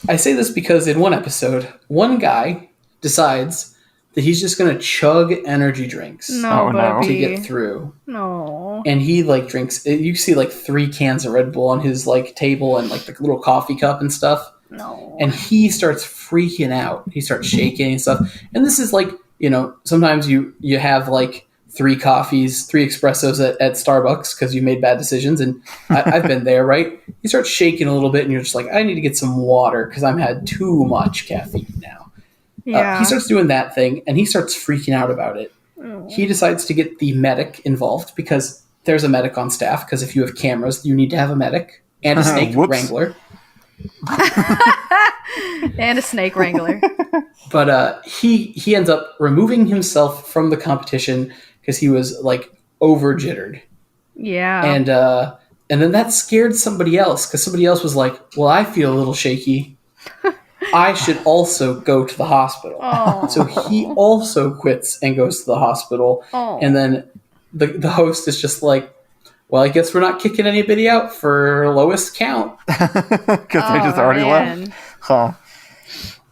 I say this because in one episode, one guy decides that he's just going to chug energy drinks to get through. No. And he like drinks, you see like 3 cans of Red Bull on his like table and like the little coffee cup and stuff. No. And he starts freaking out. He starts shaking and stuff. And this is like, sometimes you have like 3 coffees, 3 espressos at Starbucks because you made bad decisions. And I've been there, right? You start shaking a little bit and you're just like, I need to get some water because I've had too much caffeine now. Yeah. He starts doing that thing and he starts freaking out about it. Oh. He decides to get the medic involved because there's a medic on staff. Because if you have cameras, you need to have a medic and a snake wrangler. And a snake wrangler. But he ends up removing himself from the competition because he was like over jittered. Yeah. And then that scared somebody else because somebody else was like, well, I feel a little shaky. I should also go to the hospital. Oh. So he also quits and goes to the hospital. Oh. And then the host is just like, well, I guess we're not kicking anybody out for lowest count. Because they just already left. Huh.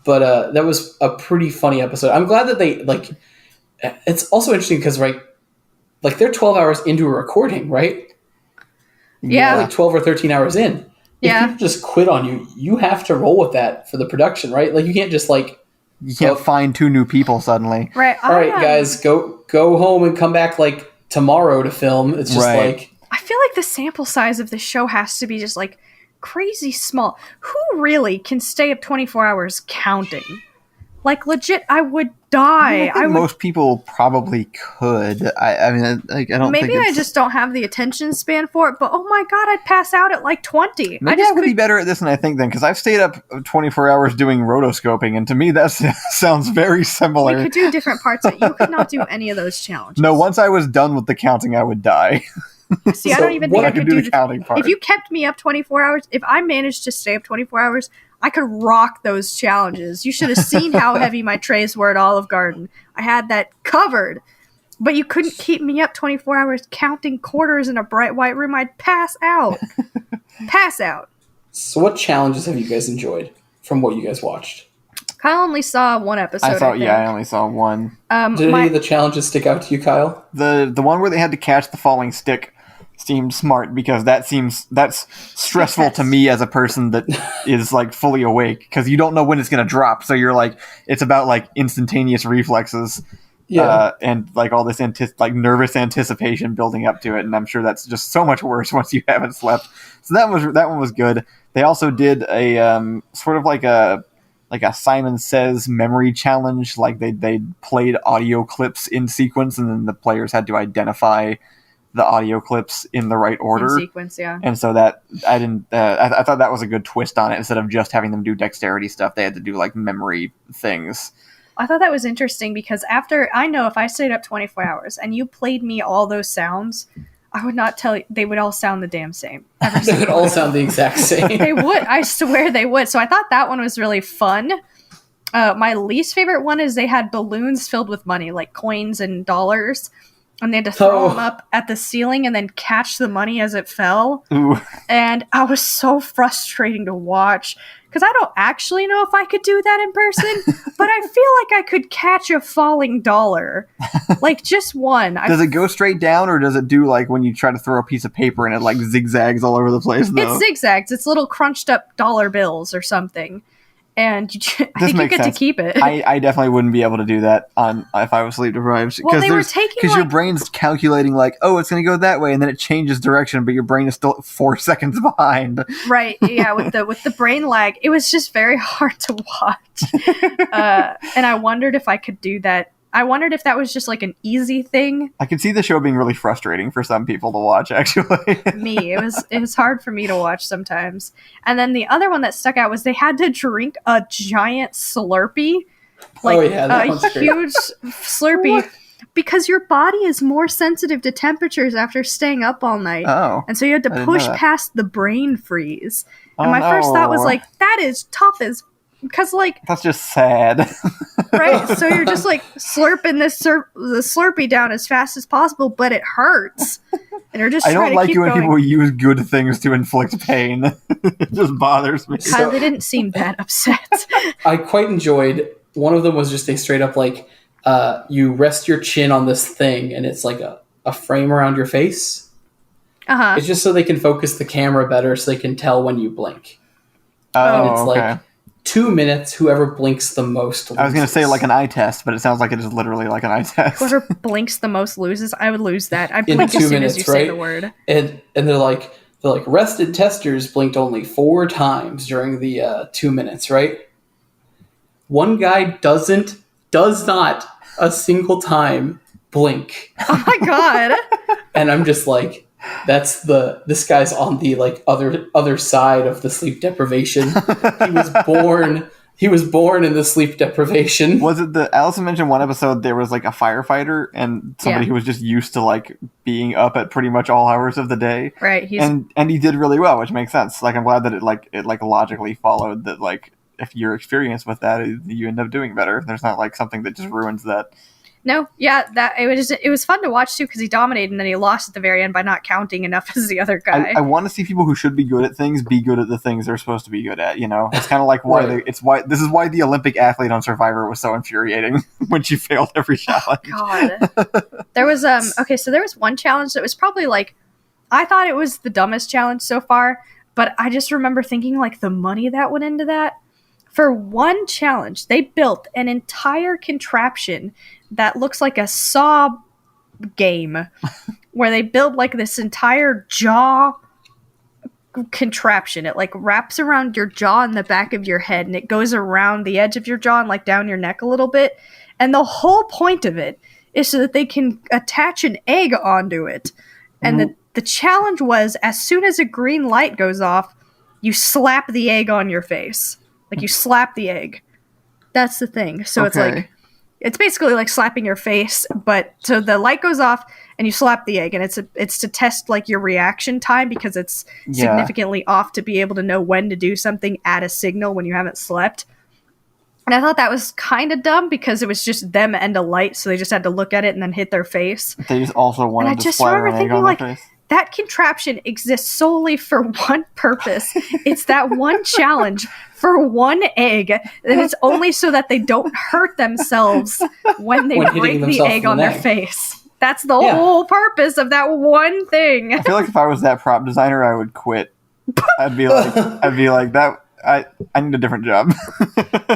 But that was a pretty funny episode. I'm glad that they, like, it's also interesting because, right, like they're 12 hours into a recording, right? Yeah. Like 12 or 13 hours in. Yeah. If people just quit on you, you have to roll with that for the production, right? Like you can't just like... You can't find 2 new people suddenly. Right. All right, guys, go home and come back like tomorrow to film. It's just like... I feel like the sample size of the show has to be just like crazy small. Who really can stay up 24 hours counting? Like legit, I would die. I think most people probably could. I mean, like, I don't. Maybe think I just don't have the attention span for it. But oh my god, I'd pass out at like 20. Maybe I would be better at this than I think then, because I've stayed up 24 hours doing rotoscoping, and to me that sounds very similar. We could do different parts of it. You could not do any of those challenges. No, once I was done with the counting, I would die. See, I don't even think I could do the counting part. If you kept me up 24 hours, if I managed to stay up 24 hours, I could rock those challenges. You should have seen how heavy my trays were at Olive Garden. I had that covered. But you couldn't keep me up 24 hours counting quarters in a bright white room. I'd pass out. Pass out. So what challenges have you guys enjoyed from what you guys watched? Kyle only saw one episode. I only saw one. Did any of the challenges stick out to you, Kyle? The one where they had to catch the falling stick seemed smart, because that's stressful to me as a person that is like fully awake, because you don't know when it's going to drop, so you're like, it's about like instantaneous reflexes, and like all this nervous anticipation building up to it, and I'm sure that's just so much worse once you haven't slept. So that one was good. They also did a sort of like a Simon Says memory challenge. Like they played audio clips in sequence, and then the players had to identify the audio clips in the right order. In sequence, yeah. And so that I thought that was a good twist on it. Instead of just having them do dexterity stuff, they had to do like memory things. I thought that was interesting, because I know if I stayed up 24 hours and you played me all those sounds, I would not tell you, they would all sound the damn same. They would all sound the exact same. They would. I swear they would. So I thought that one was really fun. My least favorite one is they had balloons filled with money, like coins and dollars, and they had to throw them up at the ceiling and then catch the money as it fell. Ooh. And I was so frustrating to watch, because I don't actually know if I could do that in person, but I feel like I could catch a falling dollar. Like, just one. Does it go straight down, or does it do like when you try to throw a piece of paper and it like zigzags all over the place, though? It zigzags. It's little crunched up dollar bills or something. And I think you get to keep it. I definitely wouldn't be able to do that if I was sleep deprived. Well, they were taking because your brain's calculating like, oh, it's going to go that way, and then it changes direction, but your brain is still 4 seconds behind. Right? Yeah, with the brain lag, it was just very hard to watch. And I wondered if I could do that. I wondered if that was just like an easy thing. I could see the show being really frustrating for some people to watch, actually. Me, it was hard for me to watch sometimes. And then the other one that stuck out was they had to drink a giant Slurpee, like a huge Slurpee, what? Because your body is more sensitive to temperatures after staying up all night. Oh, and so you had to push past the brain freeze. And my first thought was like, that is tough as because like That's just sad. right, so you're just like slurping the Slurpee down as fast as possible, but it hurts, and you're just I trying don't to like keep it when going. people use good things to inflict pain. It just bothers me. Kyle, they didn't seem that upset. I quite enjoyed. One of them was just a straight up like, you rest your chin on this thing, and it's like a frame around your face. It's just so they can focus the camera better, so they can tell when you blink. And it's okay. like 2 minutes. Whoever blinks the most loses. I was going to say like an eye test, but it sounds like it is literally like an eye test. Whoever blinks the most loses. I would lose that. I In blink 2 as soon minutes, as you right? say the word. And they're like rested testers blinked only 4 times during the 2 minutes, right? One guy does not a single time blink. Oh my god. And I'm just like, this guy's on the like other side of the sleep deprivation. He was born in the sleep deprivation. Was it Allison mentioned one episode there was like a firefighter and somebody who was just used to like being up at pretty much all hours of the day. Right. And he did really well, which makes sense. Like I'm glad that it logically followed that like if you're experienced with that, you end up doing better. There's not like something that just ruins that. No, yeah, that it was fun to watch too because he dominated and then he lost at the very end by not counting enough as the other guy. I want to see people who should be good at things be good at the things they're supposed to be good at. You know, it's kind of like this is why the Olympic athlete on Survivor was so infuriating when she failed every challenge. God, there was so there was one challenge that was probably like I thought it was the dumbest challenge so far, but I just remember thinking like the money that went into that. For one challenge, they built an entire contraption that looks like a Saw game where they build like this entire jaw contraption. It like wraps around your jaw and the back of your head and it goes around the edge of your jaw and like down your neck a little bit. And the whole point of it is so that they can attach an egg onto it. And the challenge was as soon as a green light goes off, you slap the egg on your face. Like you slap the egg. That's the thing. So it's like it's basically like slapping your face, but so the light goes off and you slap the egg, and it's to test like your reaction time because it's significantly off to be able to know when to do something at a signal when you haven't slept. And I thought that was kind of dumb because it was just them and a light, so they just had to look at it and then hit their face. They just also wanted to splatter an egg on their face. That contraption exists solely for one purpose. It's that one challenge for one egg. And it's only so that they don't hurt themselves when they break the egg on their face. That's the whole purpose of that one thing. I feel like if I was that prop designer, I would quit. I'd be like that. I need a different job.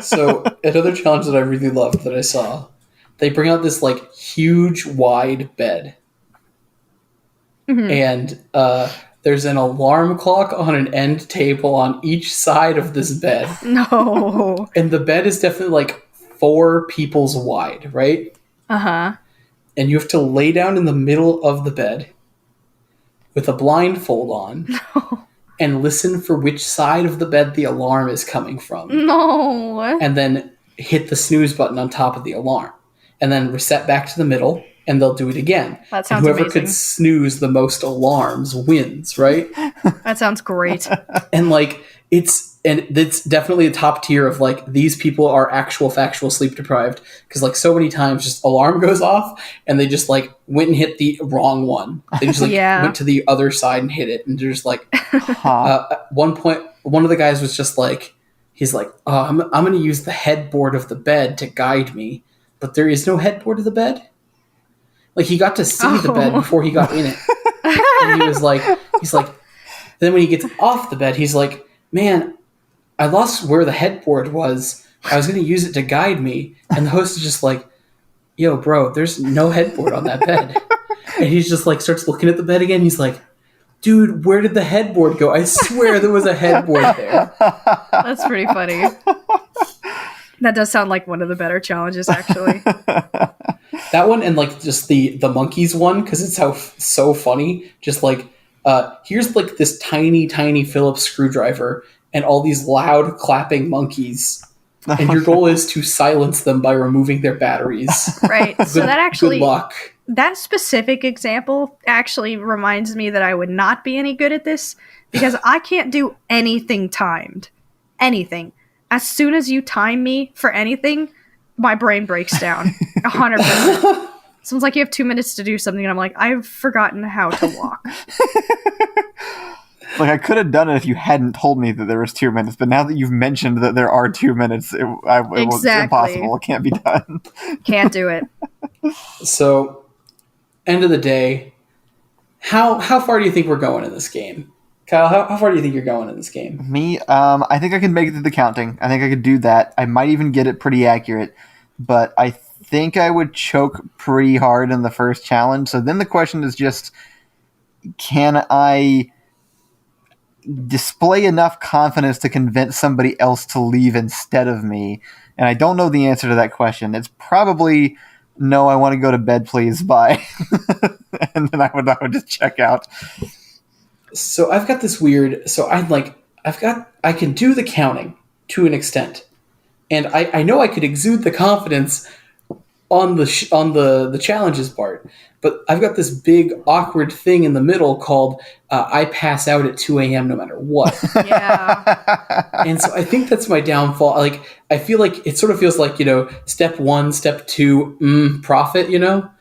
So another challenge that I really loved that I saw, they bring out this like huge wide bed. Mm-hmm. And there's an alarm clock on an end table on each side of this bed. No. And the bed is definitely like 4 people's wide, right? Uh-huh. And you have to lay down in the middle of the bed with a blindfold on and listen for which side of the bed the alarm is coming from. No. And then hit the snooze button on top of the alarm. And then reset back to the middle. And they'll do it again. That sounds whoever amazing. Could snooze the most alarms wins, right? That sounds great. And like it's definitely a top tier of like these people are factual sleep deprived because like so many times just alarm goes off and they just like went and hit the wrong one. They just like went to the other side and hit it, and they're just like at one point one of the guys was just like he's like I'm going to use the headboard of the bed to guide me, but there is no headboard of the bed. Like, he got to see the bed before he got in it. And he's like, then when he gets off the bed, he's like, man, I lost where the headboard was. I was going to use it to guide me. And the host is just like, yo, bro, there's no headboard on that bed. And he's just like, starts looking at the bed again. He's like, dude, where did the headboard go? I swear there was a headboard there. That's pretty funny. That does sound like one of the better challenges, actually. That one and like just the monkeys one, because it's so funny. Just like here's like this tiny Phillips screwdriver and all these loud clapping monkeys, and your goal is to silence them by removing their batteries. Right. So that actually, good luck. That specific example actually reminds me that I would not be any good at this because I can't do anything timed. Anything. as soon as you time me for anything, my brain breaks down 100%. Someone's like, you have 2 minutes to do something, and I'm like, I've forgotten how to walk. Like, I could have done it if you hadn't told me that there was 2 minutes, but now that you've mentioned that there are 2 minutes, it's impossible. It can't be done. Can't do it. So, end of the day, how far do you think we're going in this game? Kyle, how far do you think you're going in this game? Me, I think I can make it through the counting. I think I could do that. I might even get it pretty accurate, but I think I would choke pretty hard in the first challenge. So then the question is just, can I display enough confidence to convince somebody else to leave instead of me? And I don't know the answer to that question. It's probably, no, I want to go to bed, please, bye. And then I would just check out. So I've got this weird. So I can do the counting to an extent, and I know I could exude the confidence on the challenges part, but I've got this big awkward thing in the middle called I pass out at 2 a.m. no matter what. Yeah. And so I think that's my downfall. Like, I feel like it sort of feels like, step 1, step 2, profit,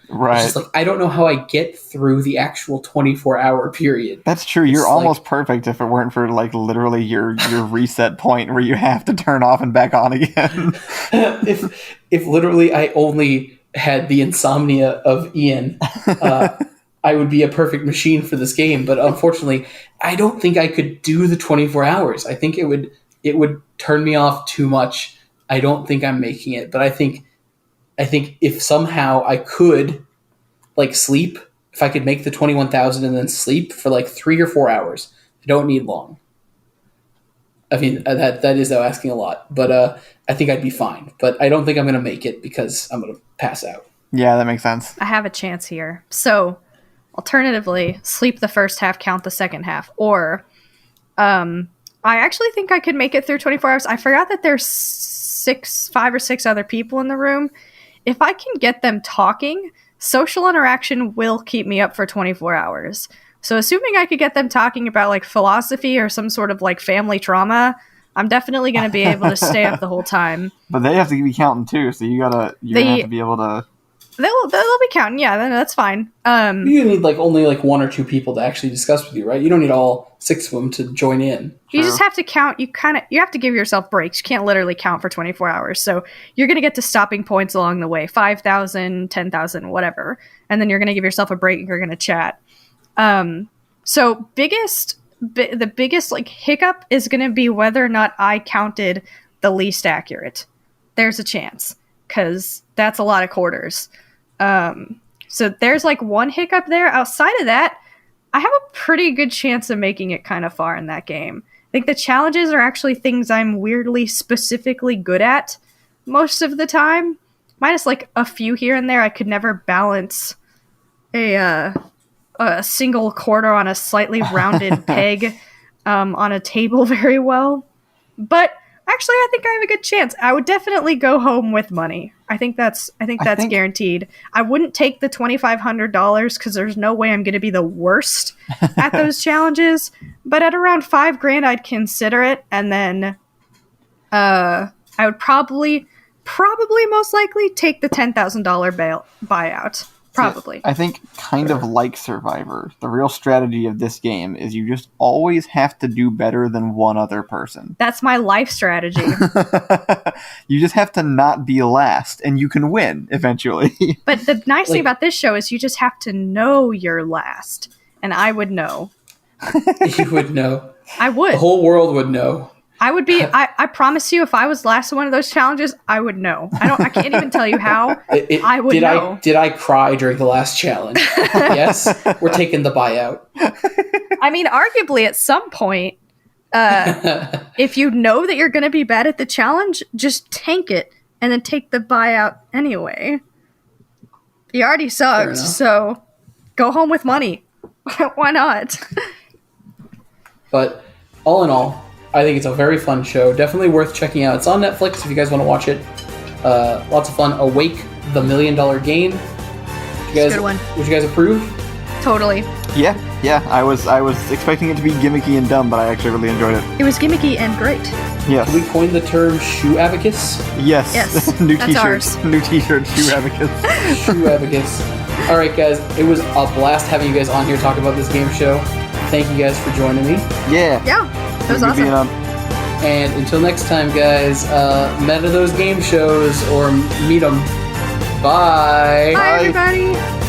Right. It's just like, I don't know how I get through the actual 24-hour period. That's true. You're almost perfect if it weren't for, like, literally your reset point where you have to turn off and back on again. if literally I only had the insomnia of Ian, I would be a perfect machine for this game. But unfortunately, I don't think I could do the 24 hours. I think it would turn me off too much. I don't think I'm making it. But I think if somehow I could, like, sleep, if I could make the 21,000 and then sleep for like 3 or 4 hours, I don't need long. I mean, that is though asking a lot, but I think I'd be fine. But I don't think I'm going to make it because I'm going to pass out. Yeah, that makes sense. I have a chance here. So, alternatively, sleep the first half, count the second half. Or, I actually think I could make it through 24 hours. I forgot that there's 5 or 6 other people in the room. If I can get them talking, social interaction will keep me up for 24 hours. So assuming I could get them talking about, like, philosophy or some sort of, like, family trauma, I'm definitely going to be able to stay up the whole time. But they have to be counting too, so you're gonna have to be able to. They'll be counting, yeah, that's fine. You need only 1 or 2 people to actually discuss with you, right? You don't need all 6 of them to join in. You just have to count. You have to give yourself breaks. You can't literally count for 24 hours. So you're going to get to stopping points along the way, 5,000, 10,000, whatever. And then you're going to give yourself a break and you're going to chat. So the biggest hiccup is going to be whether or not I counted the least accurate. There's a chance, because that's a lot of quarters. So there's one hiccup there. Outside of that, I have a pretty good chance of making it kind of far in that game. I think the challenges are actually things I'm weirdly specifically good at most of the time. Minus a few here and there. I could never balance a single quarter on a slightly rounded peg on a table very well. But actually, I think I have a good chance. I would definitely go home with money. I think that's guaranteed. I wouldn't take the $2,500 because there's no way I'm going to be the worst at those challenges. But at around $5,000, I'd consider it, and then I would probably most likely take the $10,000 buyout. Probably. I think kind of like Survivor, the real strategy of this game is you just always have to do better than one other person. That's my life strategy. You just have to not be last, and you can win eventually. But the nice thing about this show is you just have to know you're last. And I would know. You would know. I would. The whole world would know. I would be. I promise you, if I was last in one of those challenges, I would know. I can't even tell you how. I would know. Did I cry during the last challenge? Yes. We're taking the buyout. I mean, arguably, at some point, if you know that you're going to be bad at the challenge, just tank it and then take the buyout anyway. You already sucked, so go home with money. Why not? But all in all, I think it's a very fun show. Definitely worth checking out. It's on Netflix if you guys want to watch it. Lots of fun. Awake, the $1 Million Game. Good one. Would you guys approve? Totally. Yeah. I was expecting it to be gimmicky and dumb, but I actually really enjoyed it. It was gimmicky and great. Yes. Can we coin the term shoe abacus? Yes. Yes, New that's t-shirts. ours. New t-shirt, shoe abacus. Shoe abacus. All right, guys. It was a blast having you guys on here talk about this game show. Thank you guys for joining me. Yeah. Yeah, that was Good being awesome. on. And until next time, guys, meta those game shows or meet them. Bye. Bye, everybody.